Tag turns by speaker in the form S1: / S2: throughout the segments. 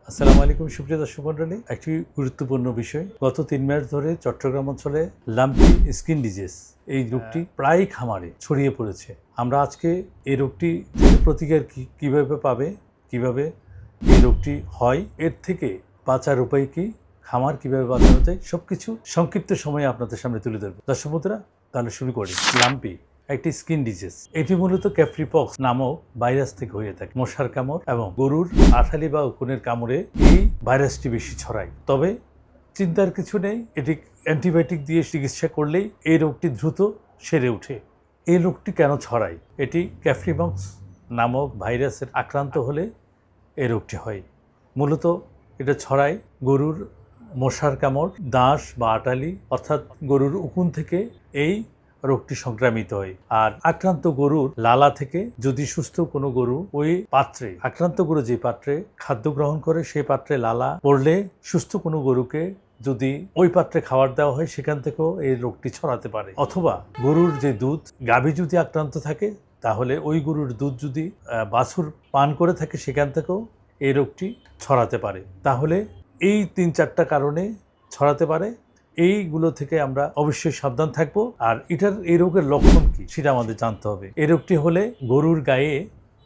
S1: আসসালামু আলাইকুম সুপ্রিয় দর্শক মণ্ডলী, একটি গুরুত্বপূর্ণ বিষয়। গত 3 মাস ধরে চট্টগ্রাম অঞ্চলে লাম্পি স্কিন ডিজিজ এই রোগটি প্রায় খামারে ছড়িয়ে পড়েছে। আমরা আজকে এই রোগটি থেকে প্রতিকার কিভাবে পাবে, কিভাবে এই রোগটি হয়, এর থেকে বাঁচার উপায় কি, খামার কিভাবে বাঁচানো যায়, সবকিছু সংক্ষিপ্ত সময়ে আপনাদের সামনে তুলে ধরব। দর্শক বন্ধুরা, তাহলে শুরু করি। লাম্পি একটি স্কিন ডিজিজ। এটি মূলত ক্যাপ্রিপক্স নামক ভাইরাস থেকে হয়ে থাকে। মশার কামড় এবং গরুর আঠালি বা উকুনের কামড়ে এই ভাইরাসটি বেশি ছড়ায়। তবে চিন্তার কিছু নেই, এটি অ্যান্টিবায়োটিক দিয়ে চিকিৎসা করলেই এই রোগটি দ্রুত সেরে ওঠে। এই রোগটি কেন ছড়ায়? এটি ক্যাপ্রিপক্স নামক ভাইরাসের আক্রান্ত হলে এই রোগটি হয়। মূলত এটা ছড়ায় গরুর মশার কামড়, দাঁশ বা আটালি অর্থাৎ গরুর উকুন থেকে এই রোগটি সংক্রামিত হয়। আর আক্রান্ত গরুর লালা থেকে যদি সুস্থ কোনো গরু ওই পাত্রে, আক্রান্ত গরু যে পাত্রে খাদ্য গ্রহণ করে সেই পাত্রে লালা পড়লে সুস্থ কোনো গরুকে যদি ওই পাত্রে খাবার দেওয়া হয় সেখান থেকেও এই রোগটি ছড়াতে পারে। অথবা গরুর যে দুধ, গাভী যদি আক্রান্ত থাকে তাহলে ওই গরুর দুধ যদি বাছুর পান করে থাকে সেখান থেকেও এই রোগটি ছড়াতে পারে। তাহলে এই 3-4টা কারণে ছড়াতে পারে। এইগুলো থেকে আমরা অবশ্যই সাবধান থাকবো। আর এই রোগের লক্ষণ কি সেটা আমাদের জানতে হবে। এই রোগটি হলে গরুর গায়ে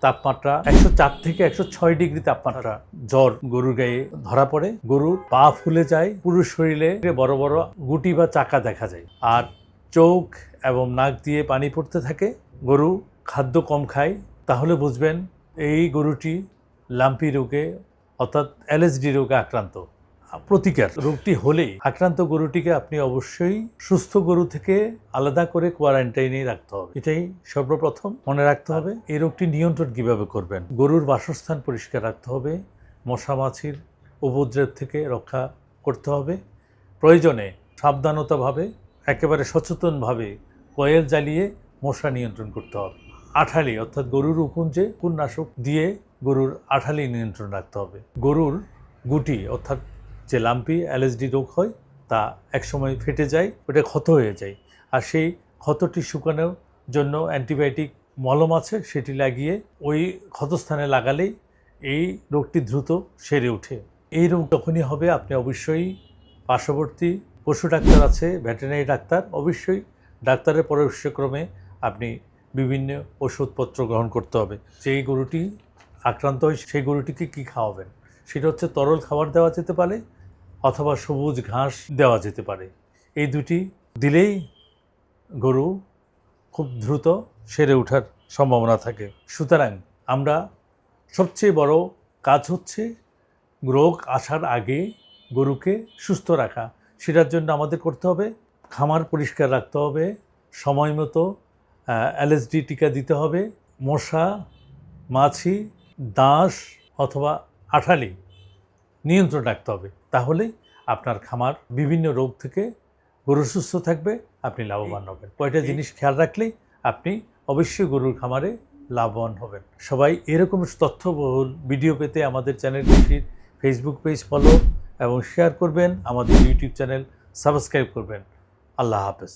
S1: তাপমাত্রা 104 থেকে 106 ডিগ্রি তাপমাত্রা জ্বর গরুর গায়ে ধরা পড়ে। গরুর পা ফুলে যায়, পুরো শরীরে বড় বড় গুটি বা চাকা দেখা যায়, আর চোখ এবং নাক দিয়ে পানি পড়তে থাকে। গরু খাদ্য কম খায়, তাহলে বুঝবেন এই গরুটি লাম্পি রোগে অর্থাৎ এলএসডি রোগে আক্রান্ত। প্রতিকার: রোগটি হলেই আক্রান্ত গরুটিকে আপনি অবশ্যই সুস্থ গরু থেকে আলাদা করে কোয়ারেন্টাইনে রাখতে হবে। এটাই সর্বপ্রথম মনে রাখতে হবে। এই রোগটি নিয়ন্ত্রণ কিভাবে করবেন? গরুর বাসস্থান পরিষ্কার রাখতে হবে, মশা মাছির উপদ্রব থেকে রক্ষা করতে হবে। প্রয়োজনে সাবধানতাভাবে, একেবারে সচেতনভাবে কয়েল জ্বালিয়ে মশা নিয়ন্ত্রণ করতে হবে। আঠালি অর্থাৎ গরুর উকুনজে উকুননাশক দিয়ে গরুর আঠালি নিয়ন্ত্রণ রাখতে হবে। গরুর গুটি অর্থাৎ যে লাম্পি এলএসডি রোগ হয় তা একসময় ফেটে যায়, ওটা ক্ষত হয়ে যায়, আর সেই ক্ষতটি শুকানোর জন্য অ্যান্টিবায়োটিক মলম আছে, সেটি লাগিয়ে ওই ক্ষতস্থানে লাগালেই এই রোগটি দ্রুত সেরে ওঠে। এই রোগ যখনই হবে আপনি অবশ্যই পার্শ্ববর্তী পশু ডাক্তার আছে, ভেটেরিনারি ডাক্তার, অবশ্যই ডাক্তারের পরামর্শক্রমে আপনি বিভিন্ন ওষুধপত্র গ্রহণ করতে হবে। যেই গরুটি আক্রান্ত হয় সেই গরুটিকে কী খাওয়াবেন সেটা হচ্ছে তরল খাবার দেওয়া যেতে পারে অথবা সবুজ ঘাস দেওয়া যেতে পারে। এই দুটি দিলেই গরু খুব দ্রুত সেরে ওঠার সম্ভাবনা থাকে। সুতরাং আমরা সবচেয়ে বড় কাজ হচ্ছে রোগ আসার আগে গরুকে সুস্থ রাখা। সেটার জন্য আমাদের করতে হবে খামার পরিষ্কার রাখতে হবে, সময় মতো এলএসডি টিকা দিতে হবে, মশা মাছি দাঁশ অথবা আঠালি নিয়ন্ত্রণ রাখতে হবে। তাহলে আপনার খামার বিভিন্ন রোগ থেকে গরু সুস্থ থাকবে, আপনি লাভবান হবেন। কয়টা জিনিস খেয়াল রাখলেই আপনি অবশ্যই গরুর খামারে লাভবান হবেন। সবাই এরকম তথ্যবহুল ভিডিও পেতে আমাদের চ্যানেলটির ফেসবুক পেজ ফলো এবং শেয়ার করবেন, আমাদের ইউটিউব চ্যানেল সাবস্ক্রাইব করবেন। আল্লাহ হাফেজ।